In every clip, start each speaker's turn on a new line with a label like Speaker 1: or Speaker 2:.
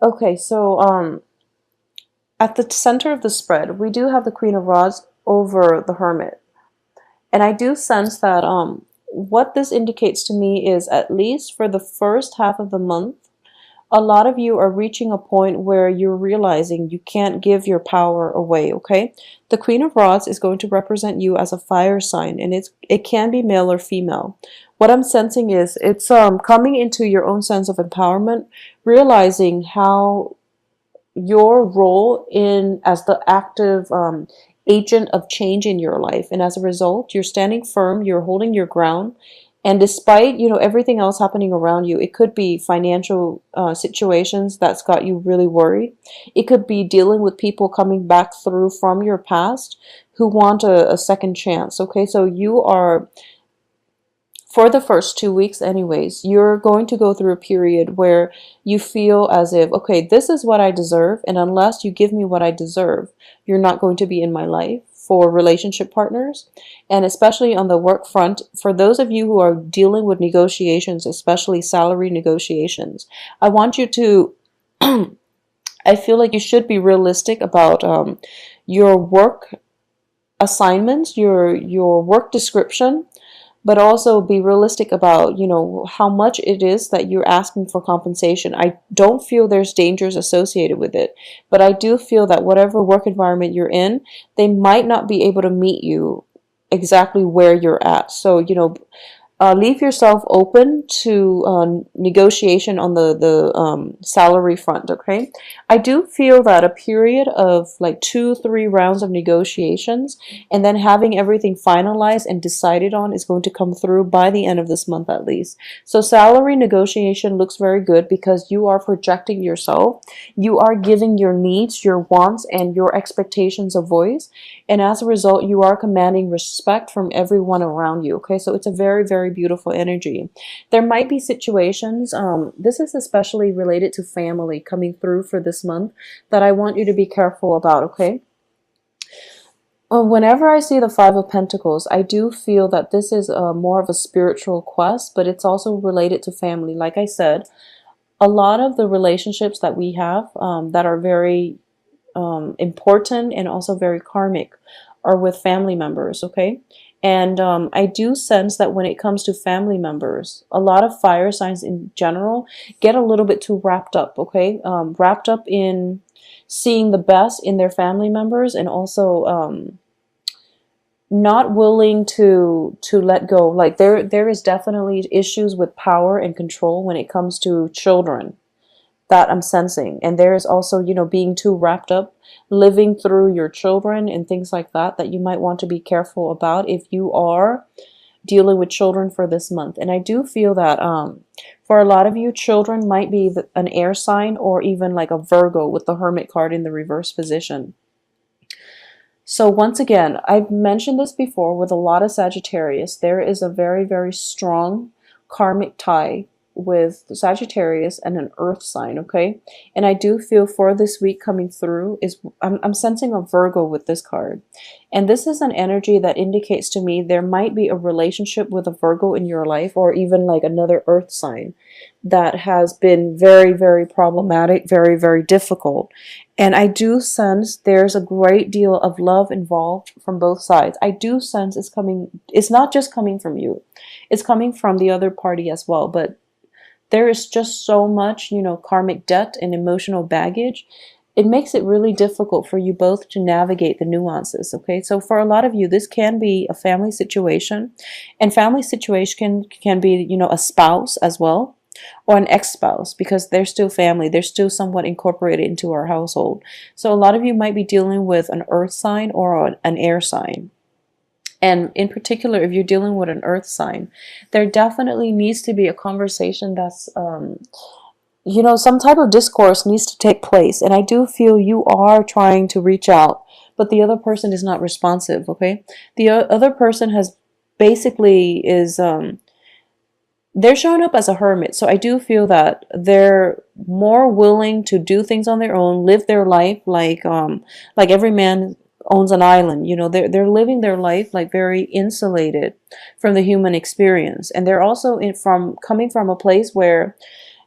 Speaker 1: Okay, so at the center of the spread, we do have the Queen of Rods over the Hermit. And I do sense that what this indicates to me is, at least for the first half of the month, a lot of you are reaching a point where you're realizing you can't give your power away, okay? The Queen of Rods is going to represent you as a fire sign, and it can be male or female. What I'm sensing is it's coming into your own sense of empowerment, realizing how your role in as the active agent of change in your life, and as a result you're standing firm, you're holding your ground, and despite everything else happening around you, it could be financial situations that's got you really worried. It could be dealing with people coming back through from your past who want a second chance. Okay, so you are, for the first 2 weeks anyways, you're going to go through a period where you feel as if, okay, this is what I deserve, and unless you give me what I deserve, you're not going to be in my life, for relationship partners. And especially on the work front, for those of you who are dealing with negotiations, especially salary negotiations, I want you to I feel like you should be realistic about your work assignments, your work description, but also be realistic about how much it is that you're asking for compensation. I don't feel there's dangers associated with it, but I do feel that whatever work environment you're in, they might not be able to meet you exactly where you're at. So leave yourself open to negotiation on the salary front. Okay, I do feel that a period of like 2-3 rounds of negotiations, and then having everything finalized and decided on, is going to come through by the end of this month at least. So salary negotiation looks very good because you are projecting yourself, you are giving your needs, your wants, and your expectations a voice, and as a result you are commanding respect from everyone around you. Okay, so it's a very, very beautiful energy. There might be situations, this is especially related to family coming through for this month, that I want you to be careful about. Okay, whenever I see the Five of Pentacles, I do feel that this is more of a spiritual quest, but it's also related to family. Like I said, a lot of the relationships that we have, that are very important and also very karmic, are with family members. Okay, and I do sense that when it comes to family members, a lot of fire signs in general get a little bit too wrapped up. Okay, wrapped up in seeing the best in their family members, and also not willing to let go. Like there is definitely issues with power and control when it comes to children, that I'm sensing. And there is also, being too wrapped up living through your children and things like that, that you might want to be careful about if you are dealing with children for this month. And I do feel that for a lot of you, children might be an air sign, or even like a Virgo with the Hermit card in the reverse position. So once again, I've mentioned this before, with a lot of Sagittarius, there is a very, very strong karmic tie with Sagittarius and an earth sign. Okay, and I do feel for this week coming through is, I'm sensing a Virgo with this card, and this is an energy that indicates to me there might be a relationship with a Virgo in your life, or even like another earth sign, that has been very, very problematic, very, very difficult. And I do sense there's a great deal of love involved from both sides. I do sense it's not just coming from you, it's coming from the other party as well. But there is just so much, karmic debt and emotional baggage. It makes it really difficult for you both to navigate the nuances. Okay, so for a lot of you, this can be a family situation, and family situation can be, a spouse as well, or an ex-spouse, because they're still family, they're still somewhat incorporated into our household. So a lot of you might be dealing with an earth sign or an air sign. And in particular, if you're dealing with an earth sign, there definitely needs to be a conversation that's, some type of discourse needs to take place. And I do feel you are trying to reach out, but the other person is not responsive. Okay, the other person has basically is they're showing up as a hermit. So I do feel that they're more willing to do things on their own, live their life like every man owns an island. They're living their life like very insulated from the human experience. And they're also coming from a place where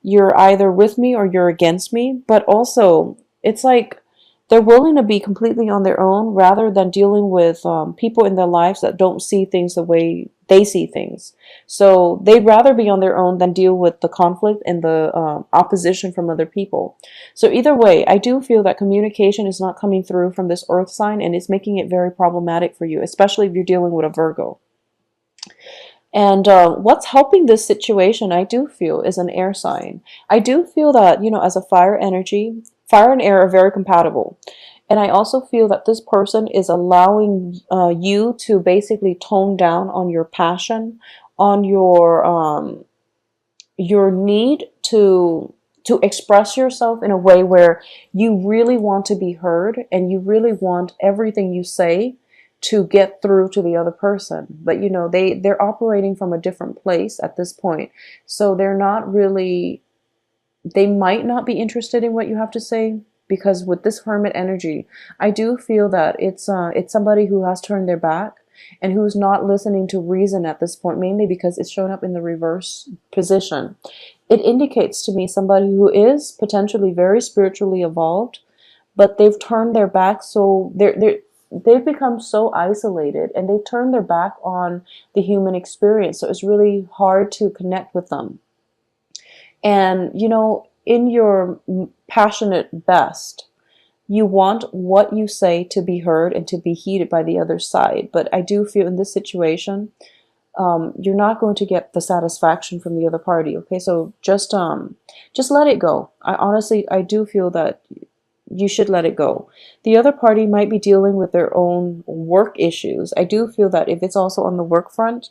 Speaker 1: you're either with me or you're against me. But also, it's like they're willing to be completely on their own rather than dealing with people in their lives that don't see things the way they see things. So they'd rather be on their own than deal with the conflict and the opposition from other people. So either way, I do feel that communication is not coming through from this earth sign, and it's making it very problematic for you, especially if you're dealing with a Virgo. And what's helping this situation, I do feel, is an air sign. I do feel that, as a fire energy, fire and air are very compatible. And I also feel that this person is allowing you to basically tone down on your passion, on your need to express yourself in a way where you really want to be heard and you really want everything you say to get through to the other person. But they're operating from a different place at this point. So they might not be interested in what you have to say, because with this hermit energy, I do feel that it's somebody who has turned their back and who's not listening to reason at this point, mainly because it's shown up in the reverse position. It indicates to me somebody who is potentially very spiritually evolved, but they've turned their back, so they've become so isolated and they've turned their back on the human experience. So it's really hard to connect with them. And, in your passionate best, you want what you say to be heard and to be heeded by the other side. But I do feel in this situation, you're not going to get the satisfaction from the other party. Okay, so just let it go. I do feel that you should let it go. The other party might be dealing with their own work issues. I do feel that if it's also on the work front,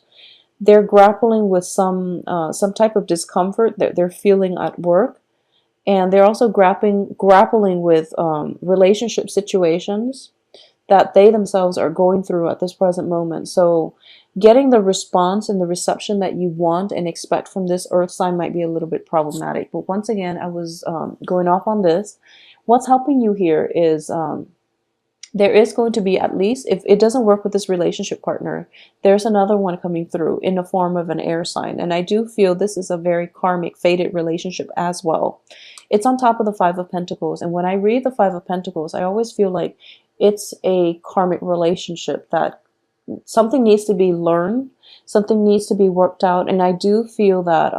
Speaker 1: they're grappling with some type of discomfort that they're feeling at work, and they're also grappling with relationship situations that they themselves are going through at this present moment. So getting the response and the reception that you want and expect from this earth sign might be a little bit problematic. But once again, I was going off on this. What's helping you here is there is going to be, at least if it doesn't work with this relationship partner, there's another one coming through in the form of an air sign. And I do feel this is a very karmic, fated relationship as well. It's on top of the Five of Pentacles. And when I read the Five of Pentacles, I always feel like it's a karmic relationship that something needs to be learned, something needs to be worked out. And I do feel that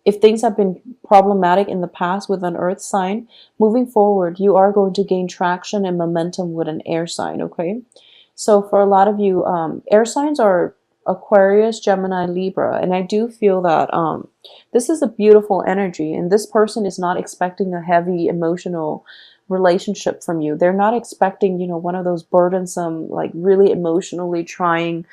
Speaker 1: if things have been problematic in the past with an earth sign, moving forward, you are going to gain traction and momentum with an air sign, okay? So for a lot of you, air signs are Aquarius, Gemini, Libra. And I do feel that this is a beautiful energy, and this person is not expecting a heavy emotional relationship from you. They're not expecting, one of those burdensome, like really emotionally trying,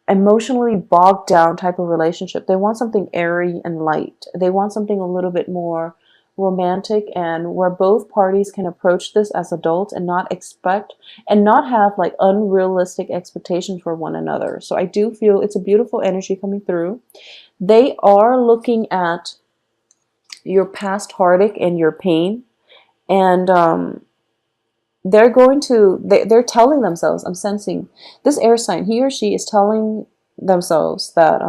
Speaker 1: emotionally bogged down type of relationship. They want something airy and light. They want something a little bit more romantic, and where both parties can approach this as adults and not expect and not have like unrealistic expectations for one another. So I do feel it's a beautiful energy coming through. They are looking at your past heartache and your pain, and they're telling themselves, I'm sensing this air sign, he or she is telling themselves that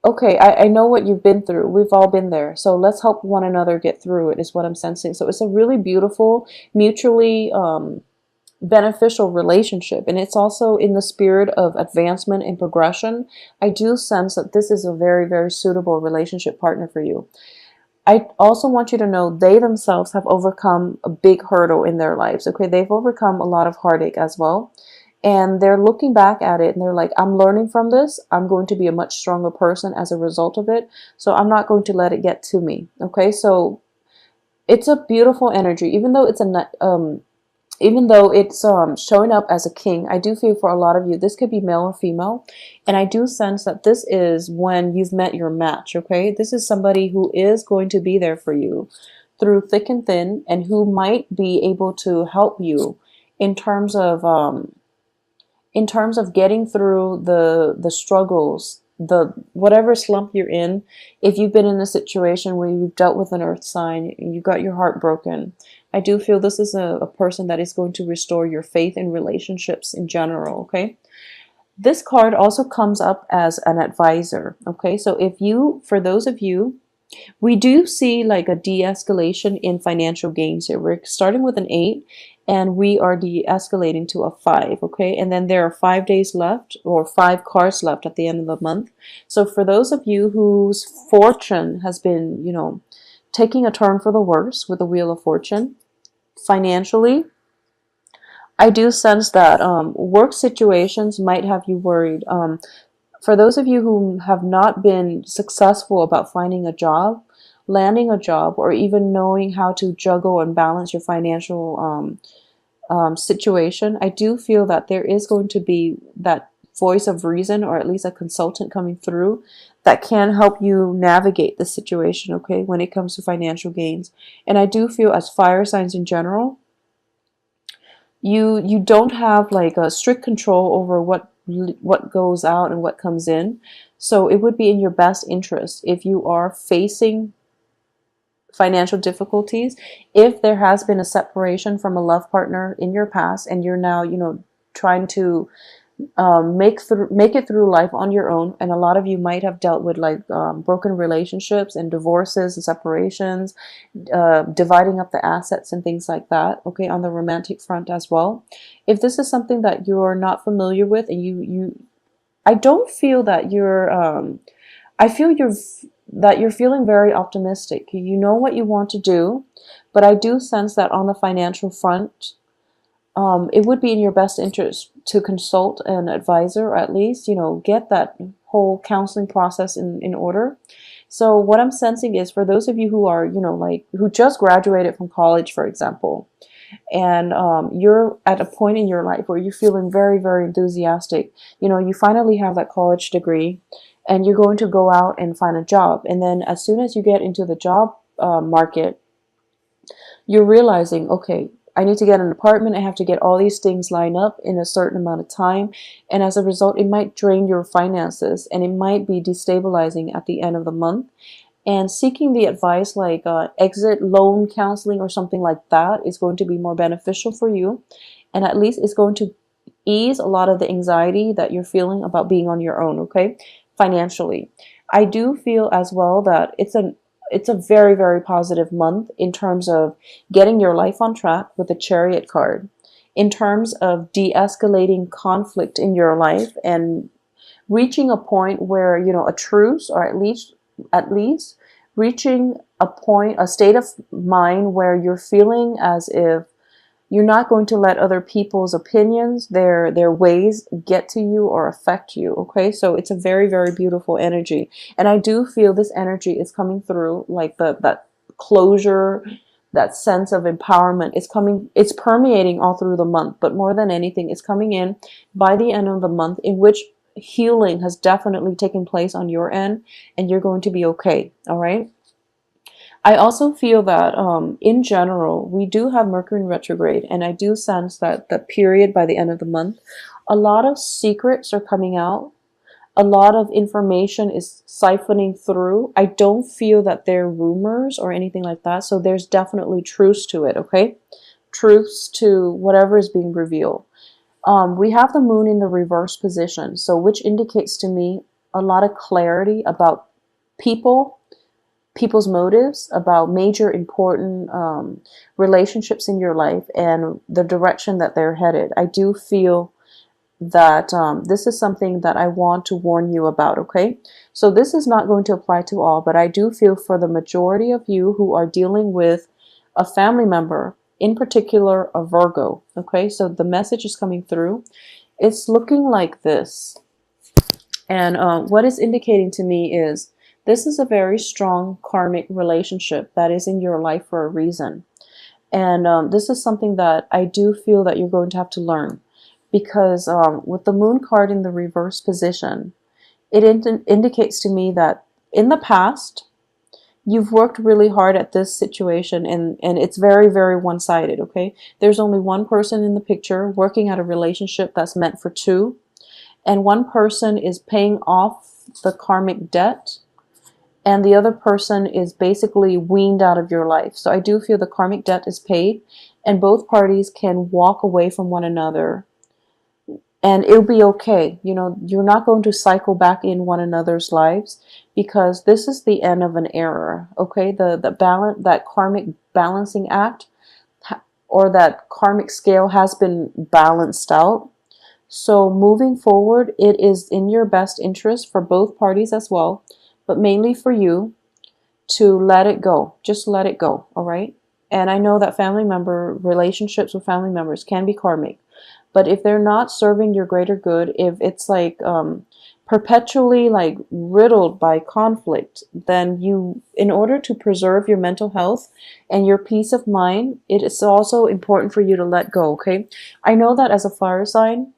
Speaker 1: okay, I know what you've been through. We've all been there. So let's help one another get through it, is what I'm sensing. So it's a really beautiful, mutually beneficial relationship. And it's also in the spirit of advancement and progression. I do sense that this is a very, very suitable relationship partner for you. I also want you to know they themselves have overcome a big hurdle in their lives. Okay, they've overcome a lot of heartache as well. And they're looking back at it and they're like, I'm learning from this. I'm going to be a much stronger person as a result of it. So I'm not going to let it get to me. Okay, so it's a beautiful energy, even though it's showing up as a king. I do feel for a lot of you, this could be male or female. And I do sense that this is when you've met your match, okay? This is somebody who is going to be there for you through thick and thin, and who might be able to help you in terms of getting through the struggles, the whatever slump you're in. If you've been in a situation where you've dealt with an earth sign and you got your heart broken, I do feel this is a person that is going to restore your faith in relationships in general, okay? This card also comes up as an advisor. Okay, so if you, for those of you, we do see like a de-escalation in financial gains here. We're starting with an 8 and we are de-escalating to a 5, okay? And then there are 5 days left, or 5 cards left at the end of the month. So for those of you whose fortune has been, you know, taking a turn for the worse with the Wheel of Fortune, financially, I do sense that work situations might have you worried. For those of you who have not been successful about finding a job, landing a job, or even knowing how to juggle and balance your financial situation, I do feel that there is going to be that voice of reason, or at least a consultant coming through that can help you navigate the situation, okay, when it comes to financial gains. And I do feel, as fire signs in general, you don't have like a strict control over what goes out and what comes in. So it would be in your best interest, if you are facing financial difficulties, if there has been a separation from a love partner in your past and you're now, you know, trying to make it through life on your own. And a lot of you might have dealt with like broken relationships and divorces and separations, dividing up the assets and things like that, okay, on the romantic front as well. If this is something that you're not familiar with, and I don't feel that you're I feel you're feeling very optimistic. You know what you want to do, but I do sense that on the financial front, it would be in your best interest to consult an advisor, or at least, you know, get that whole counseling process in order. So what I'm sensing is, for those of you who are, you know, like, who just graduated from college, for example, and you're at a point in your life where you're feeling very, very enthusiastic. You know, you finally have that college degree and you're going to go out and find a job. And then as soon as you get into the job market, you're realizing, okay, I need to get an apartment. I have to get all these things lined up in a certain amount of time. And as a result, it might drain your finances and it might be destabilizing at the end of the month. And seeking the advice like exit loan counseling or something like that is going to be more beneficial for you. And at least it's going to ease a lot of the anxiety that you're feeling about being on your own, okay, financially. I do feel as well that it's a very, very positive month in terms of getting your life on track with the Chariot card, in terms of de-escalating conflict in your life and reaching a point where, you know, a truce, or at least reaching a point, a state of mind where you're feeling as if you're not going to let other people's opinions, their ways get to you or affect you, okay? So it's a very, very beautiful energy. And I do feel this energy is coming through, like that closure, that sense of empowerment is coming, it's permeating all through the month, but more than anything, it's coming in by the end of the month, in which healing has definitely taken place on your end, and you're going to be okay, all right? I also feel that in general, we do have Mercury in retrograde, and I do sense that the period by the end of the month, a lot of secrets are coming out. A lot of information is siphoning through. I don't feel that they're rumors or anything like that, so there's definitely truths to it, okay? Truths to whatever is being revealed. We have the moon in the reverse position, so which indicates to me a lot of clarity about people's motives, about major important relationships in your life and the direction that they're headed. I do feel that this is something that I want to warn you about, okay? So this is not going to apply to all, but I do feel for the majority of you who are dealing with a family member, in particular a Virgo, okay? So the message is coming through. It's looking like this. And what it's indicating to me is this is a very strong karmic relationship that is in your life for a reason. And this is something that I do feel that you're going to have to learn, because with the moon card in the reverse position, it indicates to me that in the past, you've worked really hard at this situation, and it's very, very one-sided, okay? There's only one person in the picture working at a relationship that's meant for two, and one person is paying off the karmic debt, and the other person is basically weaned out of your life. So I do feel the karmic debt is paid, and both parties can walk away from one another and it'll be okay. You know, you're not going to cycle back in one another's lives, because this is the end of an era. Okay, the balance, that karmic balancing act, or that karmic scale has been balanced out. So moving forward, it is in your best interest for both parties as well, but mainly for you, to let it go. Just let it go, all right? And I know that family member relationships with family members can be karmic, but if they're not serving your greater good, if it's like perpetually like riddled by conflict, then you, in order to preserve your mental health and your peace of mind, it is also important for you to let go, okay? I know that as a fire sign,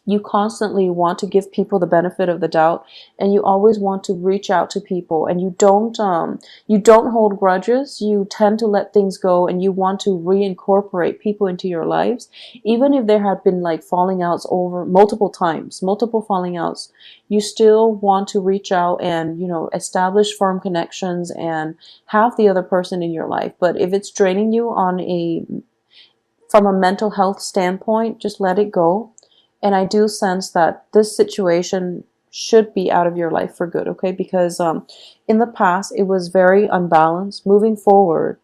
Speaker 1: you constantly want to give people the benefit of the doubt, and you always want to reach out to people, and you don't hold grudges. You tend to let things go, and you want to reincorporate people into your lives, even if there have been like falling outs over multiple times, multiple falling outs. You still want to reach out and, you know, establish firm connections and have the other person in your life. But if it's draining you on a from a mental health standpoint, just let it go. And I do sense that this situation should be out of your life for good, okay? Because in the past, it was very unbalanced. Moving forward,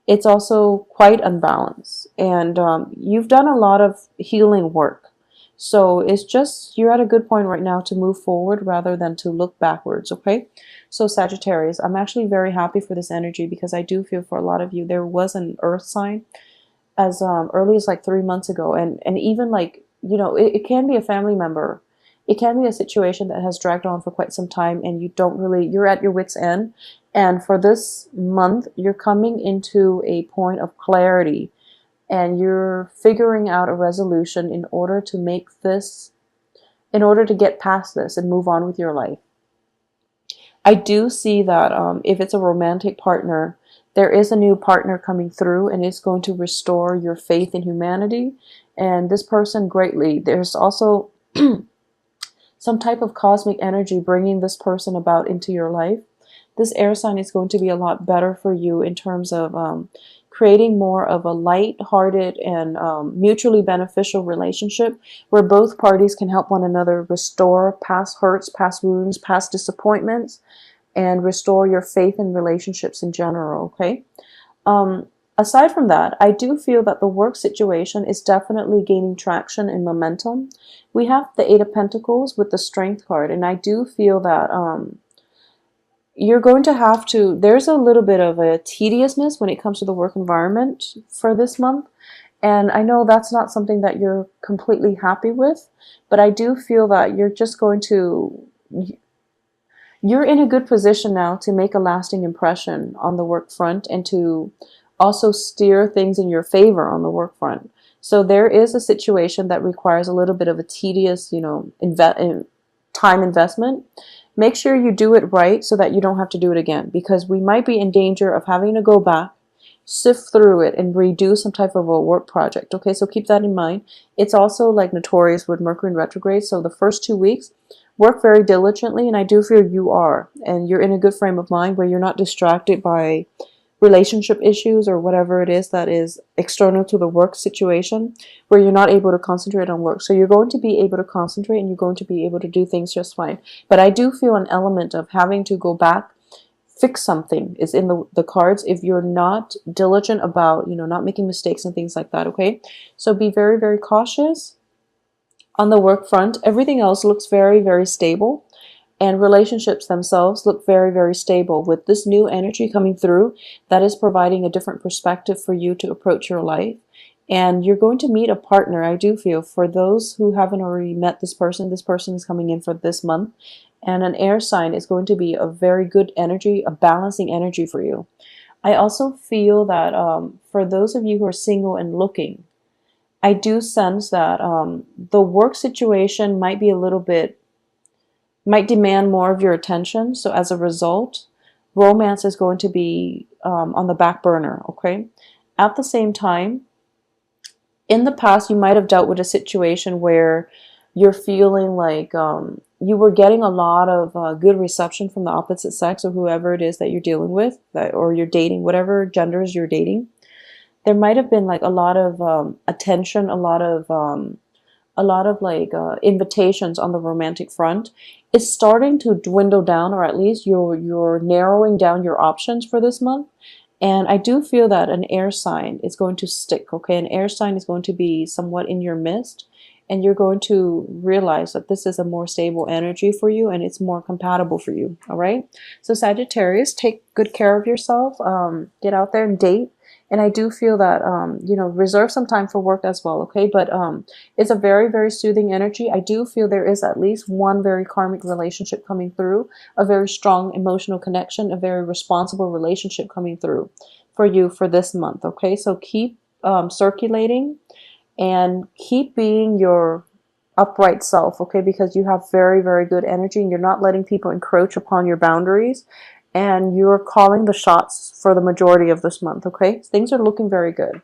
Speaker 1: it's also quite unbalanced. And you've done a lot of healing work. So it's just, you're at a good point right now to move forward rather than to look backwards, okay? So Sagittarius, I'm actually very happy for this energy, because I do feel for a lot of you, there was an earth sign as early as like 3 months ago, and even like, you know, it can be a family member, it can be a situation that has dragged on for quite some time, and you don't really, you're at your wits end, and for this month you're coming into a point of clarity, and you're figuring out a resolution in order to make this, in order to get past this and move on with your life. I do see that if it's a romantic partner, there is a new partner coming through, and it's going to restore your faith in humanity and this person greatly. There's also some type of cosmic energy bringing this person about into your life. This air sign is going to be a lot better for you in terms of creating more of a light-hearted and mutually beneficial relationship, where both parties can help one another restore past hurts, past wounds, past disappointments, and restore your faith in relationships in general, okay? Aside from that, I do feel that the work situation is definitely gaining traction and momentum. We have the Eight of Pentacles with the Strength card, and I do feel that you're going to have to, there's a little bit of a tediousness when it comes to the work environment for this month. And I know that's not something that you're completely happy with, but I do feel that you're just going to, you're in a good position now to make a lasting impression on the work front, and to also steer things in your favor on the work front. So there is a situation that requires a little bit of a tedious, you know, time investment. Make sure you do it right so that you don't have to do it again, because we might be in danger of having to go back, sift through it, and redo some type of a work project. Okay, so keep that in mind. It's also like notorious with Mercury in retrograde, so the first 2 weeks, work very diligently, and I do feel you are, and you're in a good frame of mind where you're not distracted by relationship issues or whatever it is that is external to the work situation, where you're not able to concentrate on work. So you're going to be able to concentrate, and you're going to be able to do things just fine. But I do feel an element of having to go back, fix something is in the cards if you're not diligent about, you know, not making mistakes and things like that, okay? So be very, very cautious on the work front. Everything else looks very, very stable. And relationships themselves look very, very stable. With this new energy coming through, that is providing a different perspective for you to approach your life. And you're going to meet a partner, I do feel. For those who haven't already met this person is coming in for this month. And an air sign is going to be a very good energy, a balancing energy for you. I also feel that for those of you who are single and looking, I do sense that the work situation might be a little bit, might demand more of your attention. So as a result, romance is going to be on the back burner, okay? At the same time, in the past, you might have dealt with a situation where you're feeling like you were getting a lot of good reception from the opposite sex, or whoever it is that you're dealing with, or you're dating, whatever genders you're dating. There might have been like a lot of attention, a lot of a lot of like invitations on the romantic front. It's starting to dwindle down, or at least you're narrowing down your options for this month. And I do feel that an air sign is going to stick, okay? An air sign is going to be somewhat in your midst, and you're going to realize that this is a more stable energy for you and it's more compatible for you, all right? So, Sagittarius, take good care of yourself, get out there and date. And I do feel that, reserve some time for work as well, okay? But it's a very, very soothing energy. I do feel there is at least one very karmic relationship coming through, a very strong emotional connection, a very responsible relationship coming through for you for this month, okay? So keep circulating and keep being your upright self, okay? Because you have very, very good energy and you're not letting people encroach upon your boundaries, and you're calling the shots for the majority of this month, okay? Things are looking very good.